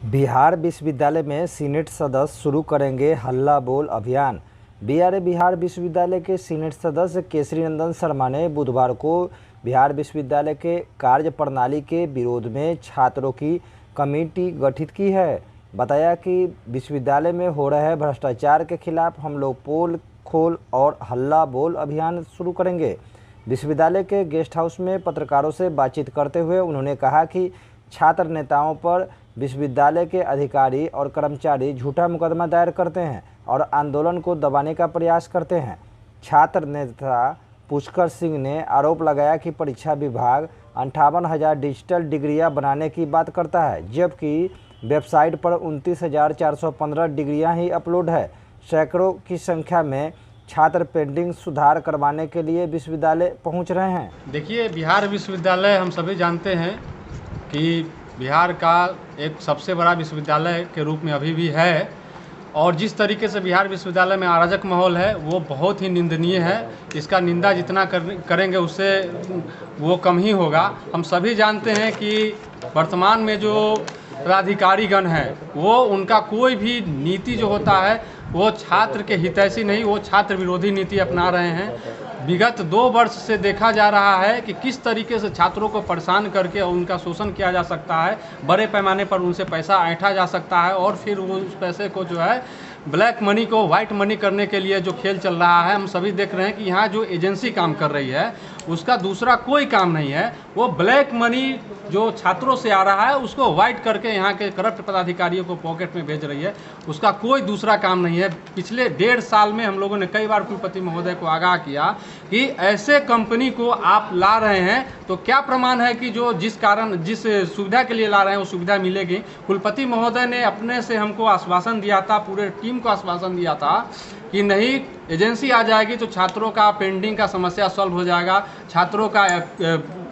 बिहार विश्वविद्यालय में सीनेट सदस्य शुरू करेंगे हल्ला बोल अभियान। बिहार विश्वविद्यालय के सीनेट सदस्य केसरी नंदन शर्मा ने बुधवार को बिहार विश्वविद्यालय के कार्य प्रणाली के विरोध में छात्रों की कमेटी गठित की है। बताया कि विश्वविद्यालय में हो रहे भ्रष्टाचार के खिलाफ हम लोग पोल खोल और हल्ला बोल अभियान शुरू करेंगे। विश्वविद्यालय के गेस्ट हाउस में पत्रकारों से बातचीत करते हुए उन्होंने कहा कि छात्र नेताओं पर विश्वविद्यालय के अधिकारी और कर्मचारी झूठा मुकदमा दायर करते हैं और आंदोलन को दबाने का प्रयास करते हैं। छात्र नेता पुष्कर सिंह ने आरोप लगाया कि परीक्षा विभाग 58,000 डिजिटल डिग्रियां बनाने की बात करता है, जबकि वेबसाइट पर 29,415 डिग्रियां ही अपलोड है। सैकड़ों की संख्या में छात्र पेंडिंग सुधार करवाने के लिए विश्वविद्यालय पहुंच रहे हैं। देखिए, बिहार विश्वविद्यालय हम सभी जानते हैं कि बिहार का एक सबसे बड़ा विश्वविद्यालय के रूप में अभी भी है, और जिस तरीके से बिहार विश्वविद्यालय में अराजक माहौल है वो बहुत ही निंदनीय है। इसका निंदा जितना करेंगे उससे वो कम ही होगा। हम सभी जानते हैं कि वर्तमान में जो पदाधिकारीगण हैं वो उनका कोई भी नीति जो होता है वो छात्र के हितैषी नहीं, वो छात्र विरोधी नीति अपना रहे हैं। विगत 2 वर्ष से देखा जा रहा है कि किस तरीके से छात्रों को परेशान करके उनका शोषण किया जा सकता है, बड़े पैमाने पर उनसे पैसा ऐंठा जा सकता है और फिर वो उस पैसे को जो है ब्लैक मनी को वाइट मनी करने के लिए जो खेल चल रहा है। हम सभी देख रहे हैं कि यहाँ जो एजेंसी काम कर रही है उसका दूसरा कोई काम नहीं है। वो ब्लैक मनी जो छात्रों से आ रहा है उसको वाइट करके यहाँ के करप्ट पदाधिकारियों को पॉकेट में भेज रही है, उसका कोई दूसरा काम नहीं है। पिछले 1.5 साल में हम लोगों ने कई बार कुलपति महोदय को आगाह किया कि ऐसे कंपनी को आप ला रहे हैं तो क्या प्रमाण है कि जिस सुविधा के लिए ला रहे हैं वो सुविधा मिलेगी। कुलपति महोदय ने अपने से हमको आश्वासन दिया था, पूरे टीम को आश्वासन दिया था कि नहीं, एजेंसी आ जाएगी तो छात्रों का पेंडिंग का समस्या सॉल्व हो जाएगा, छात्रों का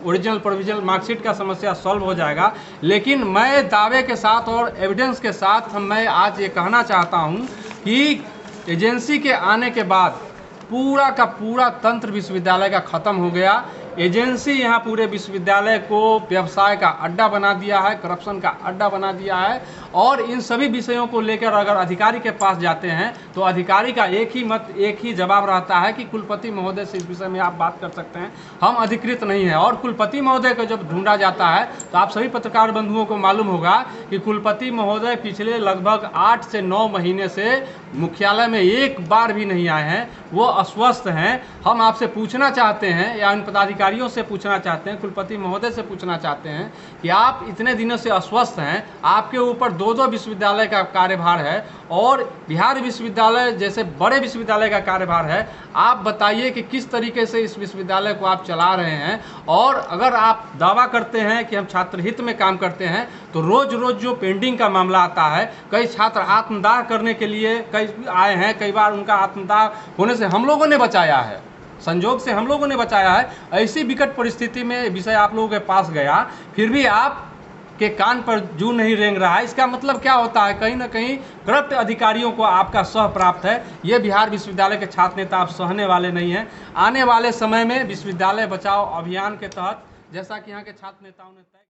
ओरिजिनल प्रोविजनल मार्कशीट का समस्या सॉल्व हो जाएगा। लेकिन मैं दावे के साथ और एविडेंस के साथ मैं आज ये कहना चाहता हूँ कि एजेंसी के आने के बाद पूरा का पूरा तंत्र विश्वविद्यालय का ख़त्म हो गया। एजेंसी यहाँ पूरे विश्वविद्यालय को व्यवसाय का अड्डा बना दिया है, करप्शन का अड्डा बना दिया है। और इन सभी विषयों को लेकर अगर अधिकारी के पास जाते हैं तो अधिकारी का एक ही जवाब रहता है कि कुलपति महोदय से इस विषय में आप बात कर सकते हैं, हम अधिकृत नहीं हैं। और कुलपति महोदय को जब ढूंढा जाता है तो आप सभी पत्रकार बंधुओं को मालूम होगा कि कुलपति महोदय पिछले लगभग 8 से 9 महीने से मुख्यालय में एक बार भी नहीं आए हैं, वो अस्वस्थ हैं। हम आपसे पूछना चाहते हैं या उन पदाधिकारियों से पूछना चाहते हैं, कुलपति महोदय से पूछना चाहते हैं कि आप इतने दिनों से अस्वस्थ हैं, आपके ऊपर 2 विश्वविद्यालय का कार्यभार है और बिहार विश्वविद्यालय जैसे बड़े विश्वविद्यालय का कार्यभार है। आप बताइए कि किस तरीके से इस विश्वविद्यालय को आप चला रहे हैं। और अगर आप दावा करते हैं कि हम छात्र हित में काम करते हैं तो रोज रोज जो पेंडिंग का मामला आता है, कई छात्र आत्मदाह करने के लिए कई आए हैं, कई बार उनका आत्मदाह होने से हम लोगों ने बचाया है, संजोग से हम लोगों ने बचाया है। ऐसी विकट परिस्थिति में विषय आप लोगों के पास गया, फिर भी आप के कान पर जू नहीं रेंग रहा है। इसका मतलब क्या होता है? कहीं ना कहीं करप्ट अधिकारियों को आपका सह प्राप्त है। ये बिहार विश्वविद्यालय के छात्र नेता आप सहने वाले नहीं हैं। आने वाले समय में विश्वविद्यालय बचाओ अभियान के तहत, जैसा कि यहाँ के छात्र नेताओं ने